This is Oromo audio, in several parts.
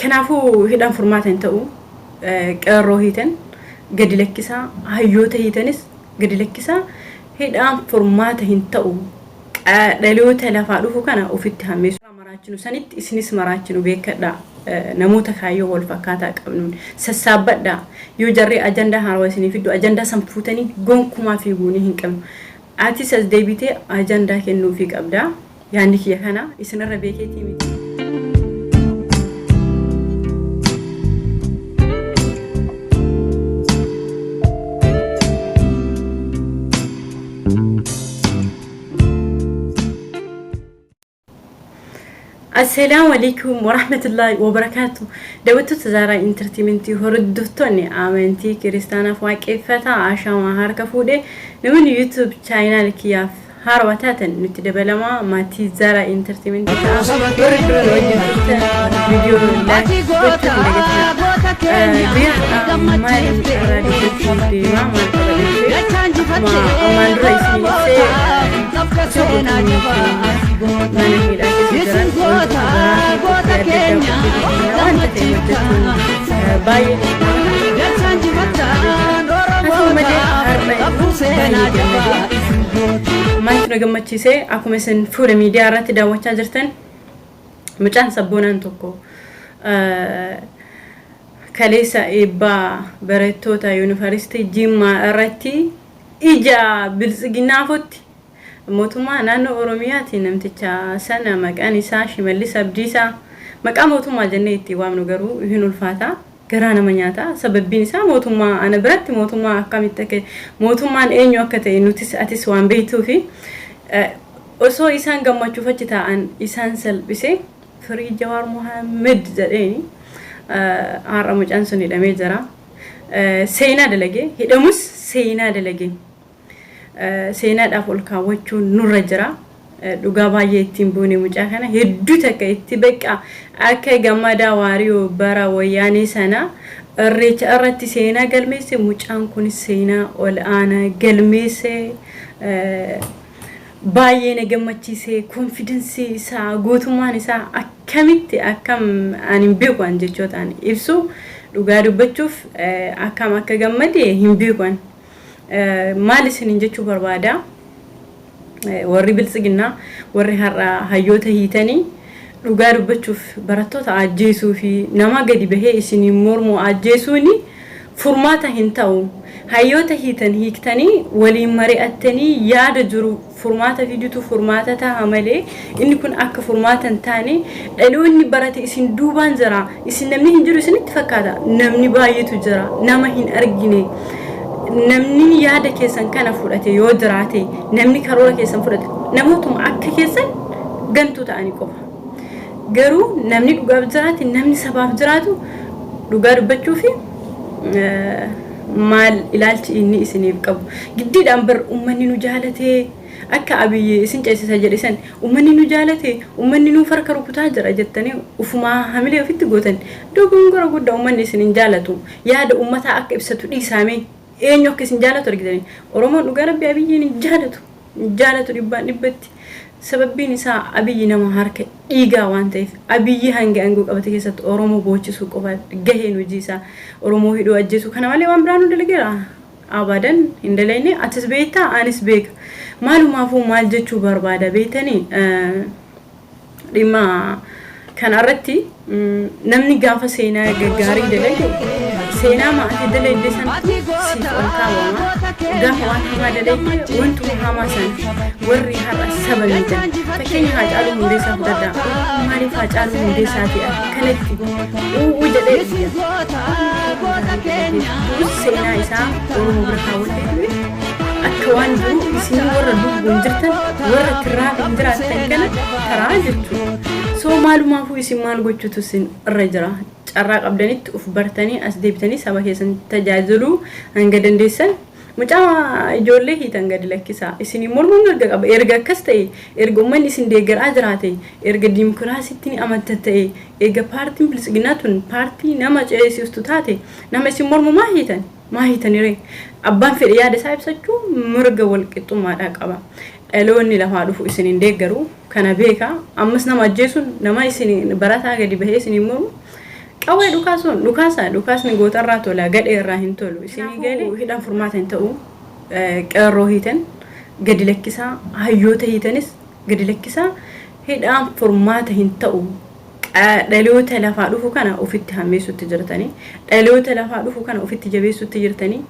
كنافو هيدان فرماتن تاو قرو هيتن قد لكسا هيوتا هيتنس قد لكسا هيدان فرماتن تاو دلو تلفادو كان اوفيتها ميس مراچنو سنت اسنس مراچنو بيكدا نموتا كايو والفكاتا قبنون سسابدا يو جري اجندا هاروسني فيدو اجندا سمفوتني غونكما في غوني هنقم ati sas debite agenda kennu fi qabda yani kiya kana isna rabeketi mi السلام عليكم ورحمة الله وبركاته. دوتو تزارا انترتيمنتي هردوتوني آمنتي كريستانا فواكي فتا عشا وهاركا فودي نمن يوتيوب چاينال كياف هارواتاتن نتدبلما ما تزارا انترتيمنتي وردو فيديو لايك دوتو لغتنا بيا مال راديو ما أمان رئيسي مايكرو جمعتشيسي أكو مثلا فورة ميديا راتي داوتشا جرتن مجان سبونان توكو كاليسا إبا بريتوتا يونيفرسيتي جيما راتي إجا بلسجنا فوتي موتوما نانو أورومياتي نمتشا سنة مكاني ساشي مليسا بديسا مكان موتوما جنيتي وامنو غرو يهنو الفاتا غرانا منياتا سبب بينسا موتوما أنا برات موتوما كاميتك موتوما إنيو كتي نوتيس أتيس وان بيتو في أسو إسان غما تشوفتي أن إسان سلبسي فري جوار محمد زديني عرمج أنسوني لميجرا سينا دلقي هدموس سينا دلقي سينا دافول كاوچو نورجرا دوغابا يتيمبوني مجاكنا هدوتك اتبقى اكا غمادا واريو برا وياني سنا الريچ ارتي سينا قلميسي مجان كون سينا والآنا قلميسي بايين غمچيسي كونفيدنسي سا غوتومان سا اكاميتي اكام اني بيكو انجچوتاني ابسو دوغادو بچوف اكام اكا غمدي هيمبيكوان مالي سننجتشو بربادا وري بلسقنا وري هرا هيوتا هيتاني لغارو بچوف براتو تعجيسو في نما قدي بهي اسني مورمو عجيسوني فرماتا هنتاو هيوتا هيتان هيكتاني ولي مريئتاني ياد جرو فرماتا فيديوتو فرماتا تاهمالي إني كون أكا فرماتا تاني لأنو إني براتي اسن دوبان جرا اسن نمني هنجرو اسن اتفكادا نمني بايتو جرا نما هن أرقيني نمني يادا كيسان كان فورتي يودراتي نمني كارولا كيسان فورتي نموتم عكا كيسان غنتو تاني قوفا غرو نمني دوغاب جراتي نمني سباب جراتو دوغار بچوفي مال إلالتي إني إسني بقبو جديد أمبر أمني نجالتي أكا أبي إسن جايسي ساجر إسان أمني نجالتي أمني نفركرو كتاجر أجتاني وفما حملي وفيت قوتن دوغن غرو قد أمني إسن جالتو يادا أمتا أكا إبساتو إسامي eenyo kesin jaalatu argitani oromoon dhugaa rabbi abiyyiin jaalatu dhibbaan dhibbatti sababbiin isaa abiyyi nama harka dhiigaa waan ta'eef abiyyi hanga angoo qabate keessatti oromoo boochisuu qofa gaheen hojii isaa oromoo hidhuu ajjeesuu kana malee waan biraan dalageera abadan hin dalayne atis beektaa anis beeka maalumaafuu maal jechuu barbaada beektanii dhimma kan irratti namni gaafa seenaa gaggaarii dalage seenaa maatii dalage san siif olkaawama gaafa waan hamaa dalage wantu hamaa san warri har'a sabaniitan fakkeenya Haacaaluu Hundeessaa fudhadhaa maaliif Haacaaluu Hundeessaati akkanatti uuu jedhee seenaa isaa oromoo bira kaawwatee akka waan jiru isin warra lubbuun jirtan warra tirraa hin jiraatan kana karaa jechuudha. So maalumaafuu isin maal gochuutu isin irra jira carraa qabdanitti uf bartanii as deebitanii saba keessan tajaajiluu hanga dandeessan mucaa ijoollee hiitan gadi lakkisaa isin mormuun erga qaba erga akkas ta'e erga ummanni isin deeggaraa jiraate erga dimokiraasiitti ni amantaa ta'e erga paartiin bilisiginaa tun paartii nama ceesiftu taate nama isin mormu maa hiitanire abbaan fedhe yaada isaa ibsachuu mirga wal qixxummaadhaa qaba. Dhaloonni lafaa dhufu isin deeggaru kana beeka ammas nama ajjeesuun nama isin barataa gadi bahee isin mormu qawwee dhukaasni gootarraa tola gadhee irraa hin tolu isinii galee hidhaan furmaata hin ta'u qeerroo hiitan gadi lakkisaa hayyoota hiitanis gadi lakkisaa hidhaan furmaata hin ta'u dhaloota lafaa dhufu kana ofitti hammeessutti jirtanii dhaloota lafaa dhufu kana ofitti jabeessutti jirtanii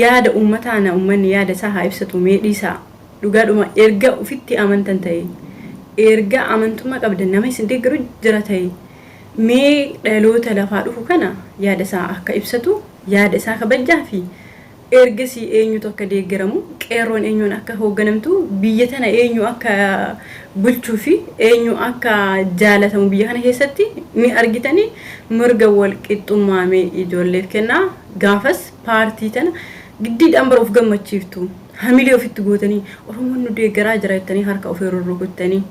yaada ummataana ummanni yaada isaa haa ibsatu meedhiisaa dhugaadhuma erga ofitti amantan ta'e erga amantuma qabdan nama isin deeggaru jira ta'e mee dhaloota lafaa dhufu kana yaada isaa akka ibsatu yaada isaa kabajaa fi erga si eenyutu akka deeggaramu qeerroon eenyuun akka hoogganamtu biyya tana eenyu akka bulchuu fi eenyu akka jaalatamu biyya kana keessatti ni argitanii mirga wal qixxummaamee ijoolleef kennaa gaafas paartii tana giddiidhaan bara of gammachiiftu hamilee ofitti gootanii oromoon nu deeggaraa jira jettanii harka ofii rurrukuttanii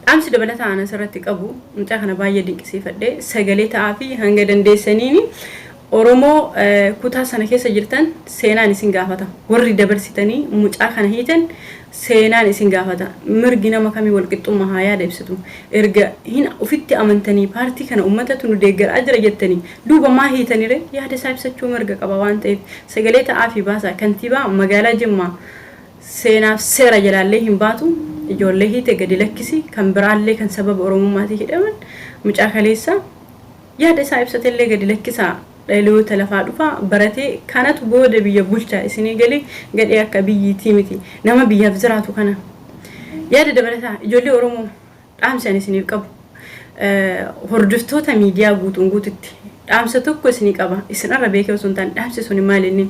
dhaamsi dabalataa anas irratti qabu mucaa kana baay'ee dinqisiifadhee sagalee ta'aa fi hanga dandeessaniini oromoo kutaa sana keessa jirtan seenaan isin gaafata warri dabarsitanii mucaa kana hiitan seenaan isin gaafata mirgi nama kamii wal qixxummaa haa yaada ibsatu erga hin ofitti amantanii paartii kana ummatatu nu deeggaraa jira jettanii duuba maa hiitanire yaada isaa ibsachuu mirga qaba waan ta'eef sagalee ta'aa fi baasaa kantiibaa magaalaa Jimmaa seenaaf seera jalaallee hin baatu ijoollee hiite gadi lakkisi kan biraallee kan sababa oromummaatii hidhaman mucaa kaleessa yaada isaa ibsatellee gadi lakkisaa dhaloota lafaa dhufa baratee kanatu booda biyya bulchaa isinii galee gadhee akka biyyiitii miti nama biyyaaf jiraatu kana yaada dabalataa ijoollee oromoo dhaamsa isiniif qabu hordoftoota miidiyaa guututti dhaamsa tokko isinii qaba isinarra beekee osoo hin taane dhaamsi sun maal inni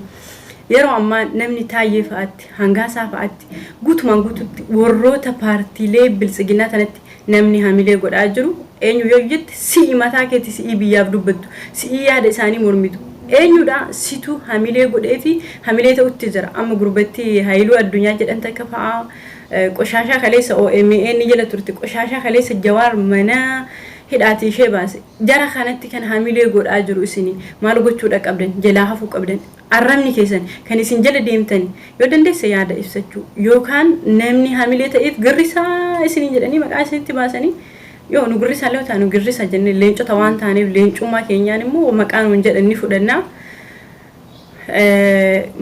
yeroo ammaa namni taayee fa'aatti hangaasaa fa'aatti guutumaan guututti warroota paartiilee biltsiginaa tanatti namni hamilee godhaa jiru eenyu yoo jetti si'i mataa keetti si'i biyyaaf dubbattu si'i yaada isaanii mormitu eenyudha situ hamilee godhee fi hamilee ta'utti jira amma gurbatti haayiluu addunyaa jedhan takka fa'aa qoshashaa kaleessa OMN jala turte qoshashaa kaleessa jawaar mana hidhaati ishee baase jara kanatti kan hamilee godhaa jiru isini maal gochuudha qabdan jalaa hafuu qabdan arrabni keessan kan isin jala deemtan yoo dandeesse yaada ibsachuu yookaan namni hamilee ta'eef girrisaa isin jedhanii maqaa isinitti baasanii yoo nu girrisaa lee taanu girrisaa jennee leencota waan taaneef leencummaa keenyaan immoo maqaan hin jedhanii fudhannaa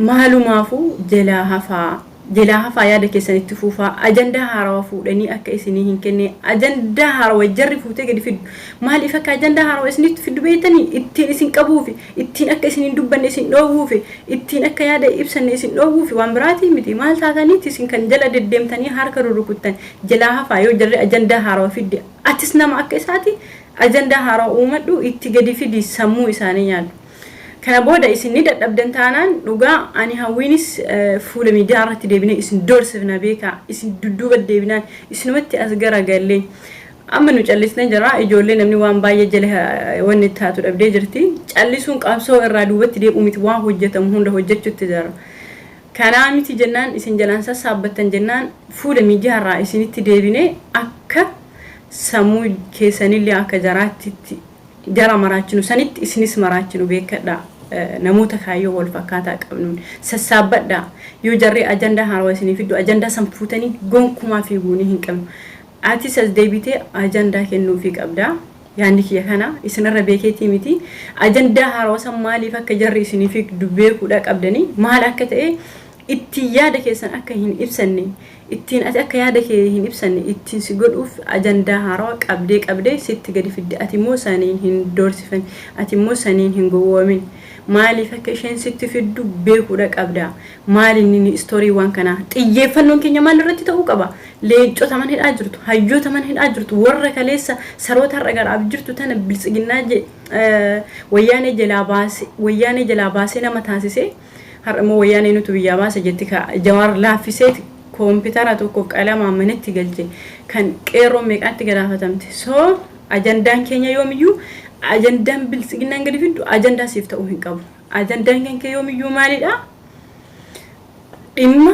maalumaafuu jalaa hafaa yaada keessanitti fuufaa ajandaa haarawaa fuudhanii akka isinii hin kenne ajandaa haarawaa jarri fuutee gadi fiddu maaliif akka ajandaa haarawaa isinitti fiddu beektanii ittiin isin qabuufi ittiin akka isin hin dubbanne isin dhoowwuufi ittiin akka yaada ibsanne isin dhoowwuufi waan biraatii miti maal taataniitti isin kan jala deddeemtanii harka rurrukuttan jalaa hafaa yoo jarri ajandaa haarawaa fidde atis nama akka isaati ajandaa haarawaa uumadhu itti gadi fidi sammuu isaanii nyaadhu kana booda isin ni dadhabdan taanaan dhugaa ani hawwiinis fuula miidiyaa irratti deebinee isin doorsifna beekaa isin dudduuba deebinaan isinumatti as garagalee amma nu callisnee jira ijoollee namni waan baay'ee jala wanni taatu dhabdee jirti callisuun qabsoo irraa duubatti deebi'u miti waan hojjetamu hunda hojjechuutti jira kanaa miti jennaan isin jalaan sassaabbattan jennaan fuula miidiyaa irraa isinitti deebinee akka sammuu keessanillee akka jaraatti jara maraachinu sanitti isinis maraachinu beekadha namoota kaayyoo wal fakkaataa qabnuun sassaabadha yoo jarri ajandaa haarawaa isinii fiddu ajandaa san fuutanii gonkumaa fiiguunii hin qabnu atis as deebitee ajandaa kennuufii qabda yaanni kiyya kana isinirra beekeetii miti ajandaa haarawaa san maaliif akka jarri isinii fiddu beekuudha qabdanii maal akka ta'e ittiin yaada keessan akka hin ibsanne ittiin ati akka yaada kee hin ibsanne ittiin si godhuuf ajandaa haarawaa qabdee sitti gadi fidde ati immoo saniin hin doorsifan ati immoo saniin hin gowwoomin maaliif akka isheen sitti fiddu beekuudha qabda maalinni istooriiwwan kana xiyyeeffannoon keenya maal irratti ta'uu qaba leencota man hidhaa jirtu hayyoota man hidhaa jirtu warra kaleessa saroota har'a garaaf jirtu tana biltsiginnaa wayyaanee jalaa baasee nama taasisee har'ammoo wayyaanee nutu biyyaa baase jetti ka jawaar laaffisee koompitara tokkoof qalama manatti galche kan qeerroon meeqaatti galaafatamte soo ajandaan keenya yoomiyyuu ajandaan biltsiginnaan gadi fiddu ajandaa siif ta'uu hin qabu ajandaan keenya yoomiyyuu maalidha dhimma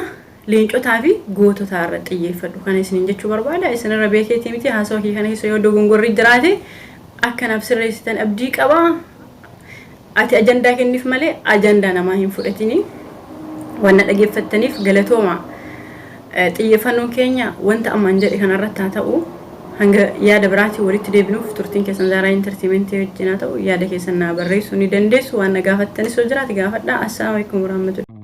leencotaa fi goototaa irra xiyyeeffadhu kana isiniin jechuu barbaada isinirra beekeetii miti haasawaa kee kana keessa yoo dogongorri jiraate akkanaaf sirreessitan abdii qaba ati ajandaa kenniif malee ajandaa namaa hin fudhatini wanna dhageeffattaniif galatooma xiyyeeffannoon keenya wanta ammaan jedhe kanarratti haa ta'u hanga yaada biraati walitti deebinuuf turtiin keessan Zaaraa Entertainmentii wajjin haa ta'u yaada keessan naa barreessuu ni dandeessu waan na gaafattanis yoo jiraate gaafadhaa. Assalaamu alaykum warahmatullahi